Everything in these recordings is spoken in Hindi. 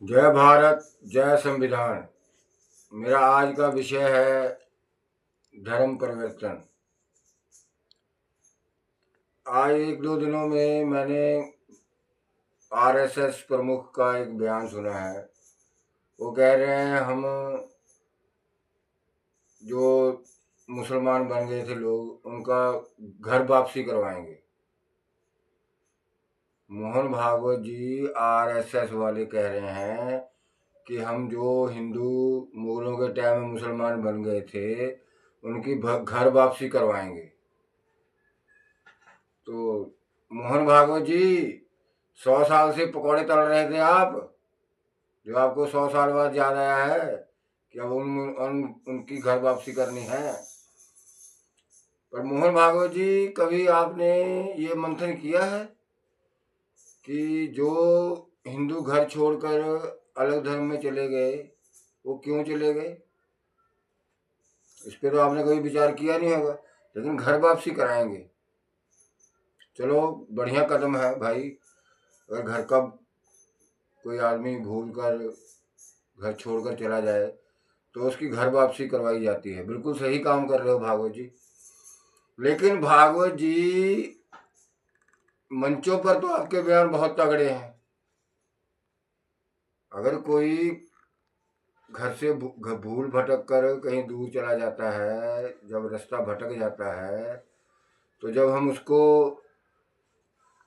जय भारत, जय संविधान। मेरा आज का विषय है धर्म परिवर्तन। आज एक दो दिनों में मैंने आरएसएस प्रमुख का एक बयान सुना है। वो कह रहे हैं हम जो मुसलमान बन गए थे लोग, उनका घर वापसी करवाएंगे। मोहन भागवत जी आरएसएस वाले कह रहे हैं कि हम जो हिंदू मुगलों के टाइम में मुसलमान बन गए थे, उनकी घर वापसी करवाएंगे। तो मोहन भागवत जी, 100 साल से पकौड़े तल रहे थे आप, जो आपको 100 साल बाद याद आया है कि अब उनकी घर वापसी करनी है। पर मोहन भागवत जी, कभी आपने ये मंथन किया है कि जो हिंदू घर छोड़कर अलग धर्म में चले गए, वो क्यों चले गए? इस पर तो आपने कभी विचार किया नहीं होगा। लेकिन घर वापसी कराएंगे, चलो बढ़िया कदम है भाई। अगर घर का कोई आदमी भूल कर घर छोड़कर चला जाए तो उसकी घर वापसी करवाई जाती है। बिल्कुल सही काम कर रहे हो भागवत जी। लेकिन भागवत जी, मंचों पर तो आपके बयान बहुत तगड़े हैं। अगर कोई घर से भूल भटक कर कहीं दूर चला जाता है, जब रास्ता भटक जाता है, तो जब हम उसको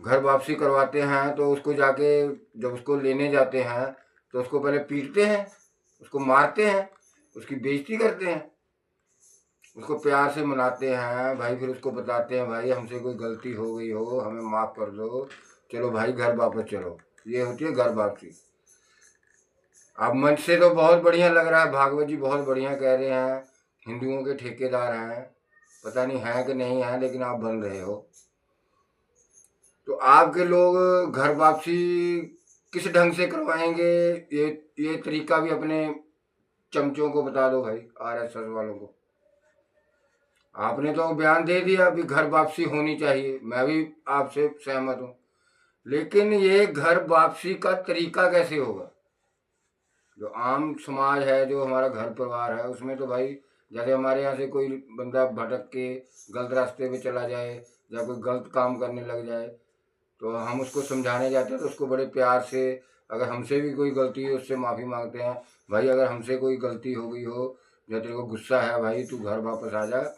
घर वापसी करवाते हैं तो उसको जाके, जब उसको लेने जाते हैं तो उसको पहले पीटते हैं, उसको मारते हैं, उसकी बेइज्जती करते हैं, उसको प्यार से मनाते हैं भाई। फिर उसको बताते हैं भाई हमसे कोई गलती हो गई हो, हमें माफ़ कर दो, चलो भाई घर वापस चलो। ये होती है घर वापसी। अब मंच से तो बहुत बढ़िया लग रहा है, भागवत जी बहुत बढ़िया कह रहे हैं, हिंदुओं के ठेकेदार हैं। पता नहीं है कि नहीं है, लेकिन आप बन रहे हो। तो आपके लोग घर वापसी किस ढंग से करवाएंगे, ये तरीका भी अपने चमचों को बता दो भाई, आरएसएस वालों को। आपने तो बयान दे दिया अभी घर वापसी होनी चाहिए, मैं भी आपसे सहमत हूँ। लेकिन ये घर वापसी का तरीका कैसे होगा? जो आम समाज है, जो हमारा घर परिवार है, उसमें तो भाई, जैसे हमारे यहाँ से कोई बंदा भटक के गलत रास्ते पे चला जाए या कोई गलत काम करने लग जाए, तो हम उसको समझाने जाते हैं तो उसको बड़े प्यार से, अगर हमसे भी कोई गलती है उससे माफ़ी मांगते हैं। भाई अगर हमसे कोई गलती हो गई हो, या तेरे को गुस्सा है भाई, तू घर वापस आ जा।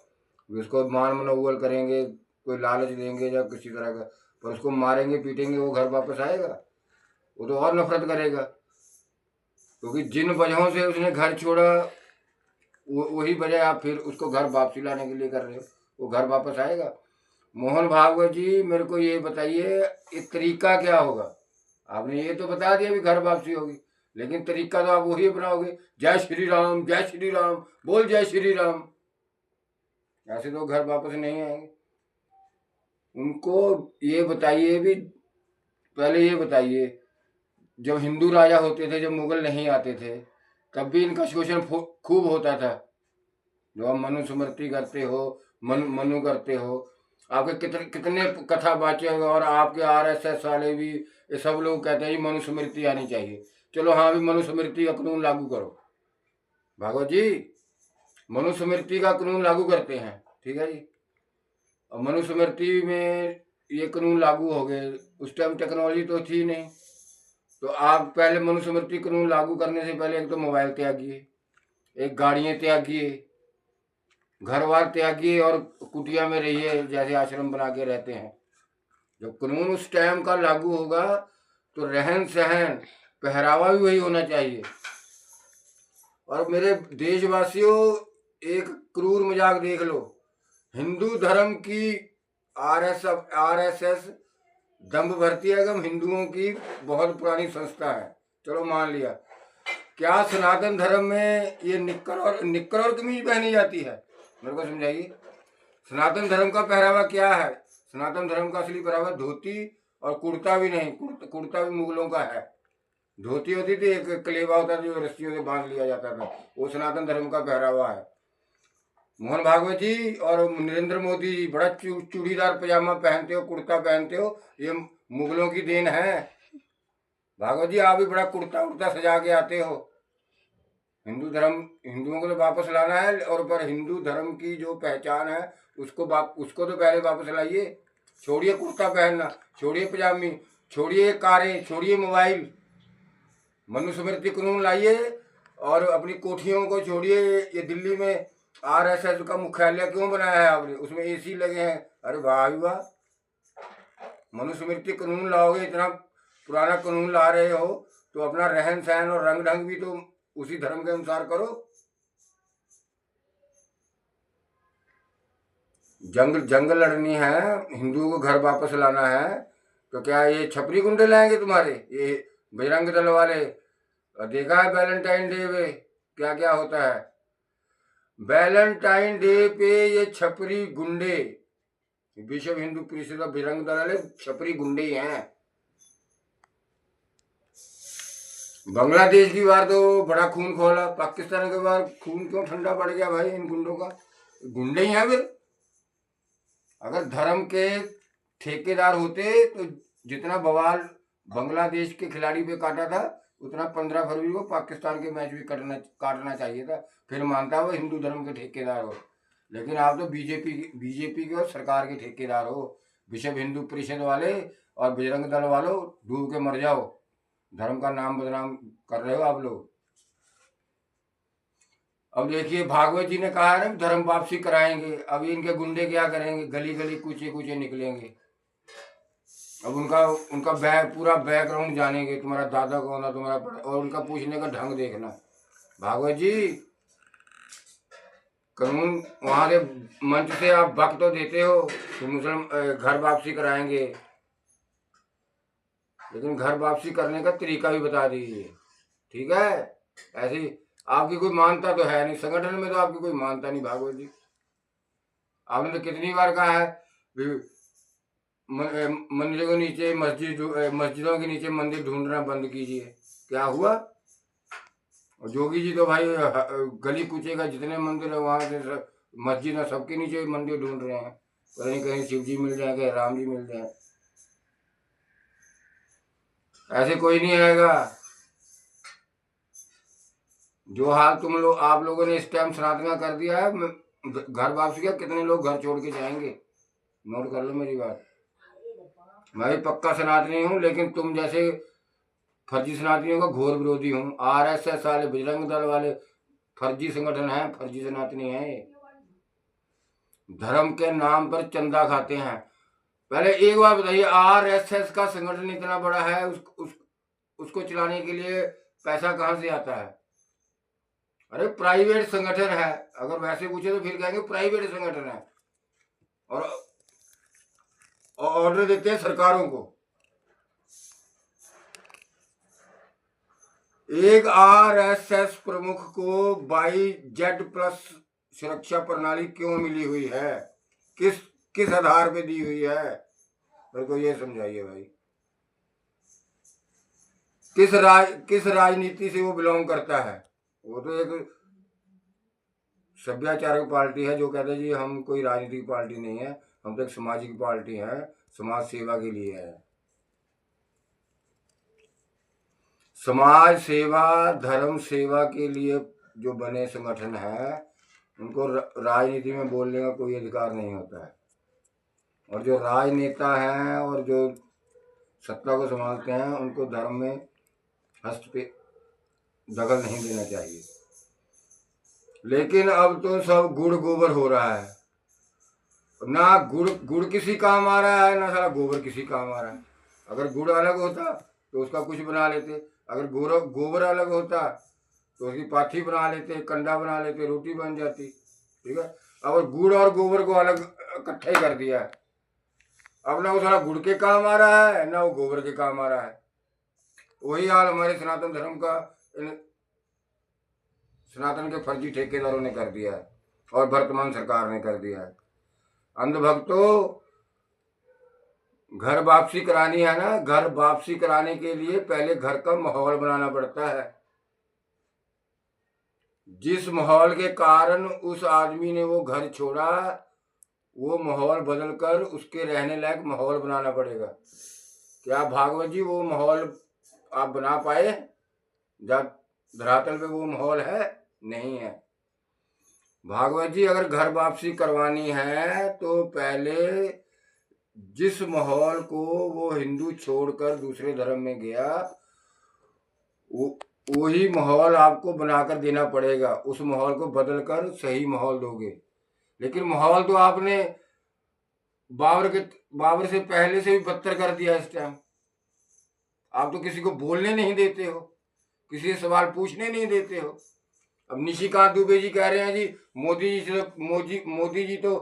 उसको मान मनोबल करेंगे, कोई लालच देंगे या किसी तरह का, पर उसको मारेंगे पीटेंगे, वो घर वापस आएगा? वो तो और नफरत करेगा। क्योंकि जिन वजहों से उसने घर छोड़ा, वही वजह आप फिर उसको घर वापसी लाने के लिए कर रहे हो। वो घर वापस आएगा? मोहन भागवत जी, मेरे को ये बताइए, ये तरीका क्या होगा? आपने ये तो बता दिया भी घर वापसी होगी, लेकिन तरीका तो आप वही अपनाओगे, जय श्री राम, जय श्री राम, बोल जय श्री राम। ऐसे तो घर वापस नहीं आएंगे। उनको ये बताइए भी, पहले ये बताइए, जब हिंदू राजा होते थे, जब मुगल नहीं आते थे, तब भी इनका शोषण खूब होता था। जो आप मनुस्मृति करते हो, मनु करते हो, आपके कितने कितने कथा वाचक और आपके आरएसएस वाले भी, ये सब लोग कहते हैं मनुस्मृति आनी चाहिए। चलो हाँ, भी मनुस्मृति का कानून लागू करो भागवत जी, मनुस्मृति का कानून लागू करते हैं, ठीक है जी। और मनुस्मृति में ये कानून लागू हो गए, उस टाइम टेक्नोलॉजी तो थी नहीं, तो आप पहले मनुस्मृति कानून लागू करने से पहले एक तो मोबाइल त्यागिए, एक गाड़ियाँ त्यागिए, घर बार त्यागिए, और कुटिया में रहिए जैसे आश्रम बना के रहते हैं। जब कानून उस टाइम का लागू होगा तो रहन सहन पहरावा भी वही होना चाहिए। और मेरे देशवासियों, एक क्रूर मजाक देख लो, हिंदू धर्म की आरएसएस दंभ भरती एवं हिंदुओं की बहुत पुरानी संस्था है, चलो मान लिया। क्या सनातन धर्म में ये निक्कर और कमीज पहनी जाती है? मेरे को समझाइए, सनातन धर्म का पहरावा क्या है? सनातन धर्म का असली पहरावा धोती और कुर्ता भी नहीं, कुर्ता भी मुगलों का है। धोती होती थी, एक कलेवा होता था जो रस्सियों से बांध लिया जाता था, वो सनातन धर्म का पहरावा है। मोहन भागवत जी और नरेंद्र मोदी जी बड़ा चूड़ीदार पजामा पहनते हो, कुर्ता पहनते हो, ये मुगलों की देन है भागवत जी आप भी बड़ा कुर्ता उर्ता सजा के आते हो। हिंदू धर्म, हिंदुओं को तो वापस लाना है, और पर हिंदू धर्म की जो पहचान है उसको तो पहले वापस लाइए। छोड़िए कुर्ता पहनना, छोड़िए पजामी, छोड़िए कारें, छोड़िए मोबाइल, मनुस्मृति कानून लाइए और अपनी कोठियों को छोड़िए। ये दिल्ली में आरएसएस का मुख्यालय क्यों बनाया है आपने? उसमें एसी लगे हैं। अरे वाह वाह, मनुस्मृति कानून लाओगे, इतना पुराना कानून ला रहे हो तो अपना रहन सहन और रंग ढंग भी तो उसी धर्म के अनुसार करो। जंग लड़नी है, हिंदुओं को घर वापस लाना है, तो क्या ये छपरी गुंडे लाएंगे तुम्हारे, ये बजरंग दल वाले? देखा है वैलेंटाइन डे पे क्या क्या होता है? वैलेंटाइन डे पे ये छपरी गुंडे, विश्व हिंदू परिषद और बजरंग दल वाले छपरी गुंडे ही हैं। बांग्लादेश की बार तो बड़ा खून खोला, पाकिस्तान के बार खून क्यों ठंडा पड़ गया भाई इन गुंडों का? गुंडे ही हैं फिर। अगर धर्म के ठेकेदार होते तो जितना बवाल बांग्लादेश के खिलाड़ी पे काटा था, उतना 15 फरवरी को पाकिस्तान के मैच भी काटना चाहिए था, फिर मानता वो हिंदू धर्म के ठेकेदार हो। लेकिन आप तो बीजेपी के और सरकार के ठेकेदार हो। विश्व हिंदू परिषद वाले और बजरंग दल वालों, डूब के मर जाओ, धर्म का नाम बदनाम कर रहे हो आप लोग। अब देखिए भागवत जी ने कहा है ना धर्म वापसी कराएंगे। अब इनके गुंडे क्या करेंगे? गली गली कूचे कूचे निकलेंगे। अब उनका पूरा बैकग्राउंड जानेंगे, तुम्हारा दादा कौन है, तुम्हारा, और उनका पूछने का ढंग देखना। भागवत जी कानून वहां से मंच से आप वक्त तो देते हो कि मुसलमान घर वापसी कराएंगे, लेकिन घर वापसी करने का तरीका भी बता दीजिए, ठीक है? ऐसी आपकी कोई मानता तो है नहीं, संगठन में तो आपकी कोई मानता नहीं। भागवत जी आपने तो कितनी बार कहा है मंदिरों के नीचे मस्जिदों के नीचे मंदिर ढूंढना बंद कीजिए। क्या हुआ? और जोगी जी तो भाई गली कूचे का जितने मंदिर है वहां से मस्जिद है, सबके नीचे मंदिर ढूंढ रहे हैं, कहीं कहीं शिव जी मिल जाए, कहीं राम जी मिल जाए। ऐसे कोई नहीं आएगा। जो हाल आप लोगों ने इस टाइम सनातन का कर दिया है, घर वापसी का कितने लोग घर छोड़ के जाएंगे? नोट कर लो मेरी बात। मैं भी पक्का सनातनी हूँ, लेकिन तुम जैसे फर्जी सनातनियों का घोर विरोधी हूँ। आरएसएस वाले, बजरंग दल वाले फर्जी संगठन है, फर्जी सनातनी है, धर्म के नाम पर चंदा खाते हैं। पहले एक बार बताइए, आरएसएस का संगठन इतना बड़ा है, उसको चलाने के लिए पैसा कहाँ से आता है? अरे प्राइवेट संगठन है। अगर वैसे पूछे तो फिर कहेंगे प्राइवेट संगठन है, और ऑर्डर देते हैं सरकारों को। एक आरएसएस प्रमुख को BYZ+ सुरक्षा प्रणाली क्यों मिली हुई है? किस आधार पे दी हुई है? मेरे को ये समझाइए भाई। किस राजनीति से वो बिलोंग करता है? वो तो एक सभ्याचारक पार्टी है जो कहते हैं जी हम कोई राजनीतिक पार्टी नहीं है, हम तो एक सामाजिक पार्टी है, समाज सेवा के लिए है। समाज सेवा, धर्म सेवा के लिए जो बने संगठन है, उनको राजनीति में बोलने का कोई अधिकार नहीं होता है। और जो राजनेता हैं और जो सत्ता को संभालते हैं, उनको धर्म में हस्तक्षेप, दखल नहीं देना चाहिए। लेकिन अब तो सब गुड़ गोबर हो रहा है, ना गुड़ किसी काम आ रहा है, ना सारा गोबर किसी काम आ रहा है। अगर गुड़ अलग होता तो उसका कुछ बना लेते, अगर गोबर अलग होता तो उसकी पाथी बना लेते, कंडा बना लेते, रोटी बन जाती, ठीक है? अब गुड़ और गोबर को अलग इकट्ठे कर दिया है। अब ना वो सारा गुड़ के काम आ रहा है, ना वो गोबर के काम आ रहा है। वही हाल हमारे सनातन धर्म का सनातन के फर्जी ठेकेदारों ने कर दिया है और वर्तमान सरकार ने कर दिया है। अंधभक्तों, घर वापसी करानी है ना, घर वापसी कराने के लिए पहले घर का माहौल बनाना पड़ता है। जिस माहौल के कारण उस आदमी ने वो घर छोड़ा, वो माहौल बदलकर उसके रहने लायक माहौल बनाना पड़ेगा। क्या भागवत जी वो माहौल आप बना पाए? जब धरातल पे वो माहौल है नहीं है। भागवत जी अगर घर वापसी करवानी है तो पहले जिस माहौल को वो हिंदू छोड़कर दूसरे धर्म में गया वही माहौल आपको बनाकर देना पड़ेगा। उस माहौल को बदलकर सही माहौल दोगे। लेकिन माहौल तो आपने बाबर से पहले से भी बदतर कर दिया। इस टाइम आप तो किसी को बोलने नहीं देते हो, किसी से सवाल पूछने नहीं देते हो। अब निशिकांत दुबे जी कह रहे हैं जी मोदी जी तो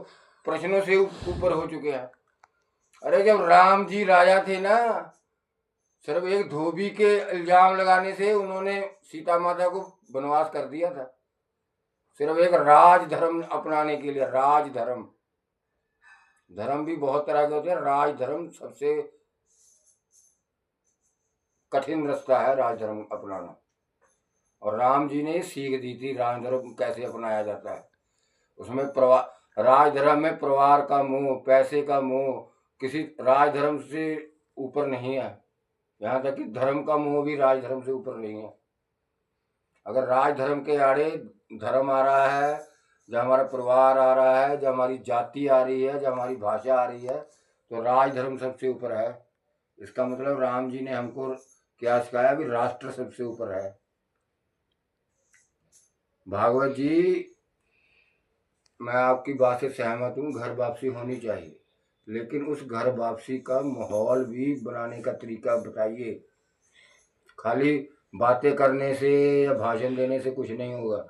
प्रश्नों से ऊपर हो चुके हैं। अरे जब राम जी राजा थे ना, सिर्फ एक धोबी के इल्जाम लगाने से उन्होंने सीता माता को वनवास कर दिया था। सिर्फ एक राज धर्म अपनाने के लिए। राज धर्म, धर्म भी बहुत तरह के होते हैं, राज धर्म सबसे कठिन रास्ता है राज धर्म अपनाना। और राम जी ने सीख दी थी राज धर्म कैसे अपनाया जाता है। उसमें राज धर्म में परिवार का मोह, पैसे का मोह किसी राज धर्म से ऊपर नहीं है। यहाँ तक कि धर्म का मोह भी राज धर्म से ऊपर नहीं है। अगर राज धर्म के आड़े धर्म आ रहा है, जब हमारा परिवार आ रहा है, जब हमारी जाति आ रही है, जब हमारी भाषा आ रही है, तो राज धर्म सबसे ऊपर है। इसका मतलब राम जी ने हमको क्या सिखाया कि राष्ट्र सबसे ऊपर है। भागवत जी मैं आपकी बात से सहमत हूँ, घर वापसी होनी चाहिए, लेकिन उस घर वापसी का माहौल भी बनाने का तरीका बताइए। खाली बातें करने से या भाषण देने से कुछ नहीं होगा।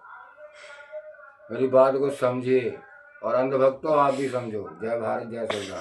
मेरी बात को समझिए और अंधभक्तों आप भी समझो। जय भारत, जय श्री राम।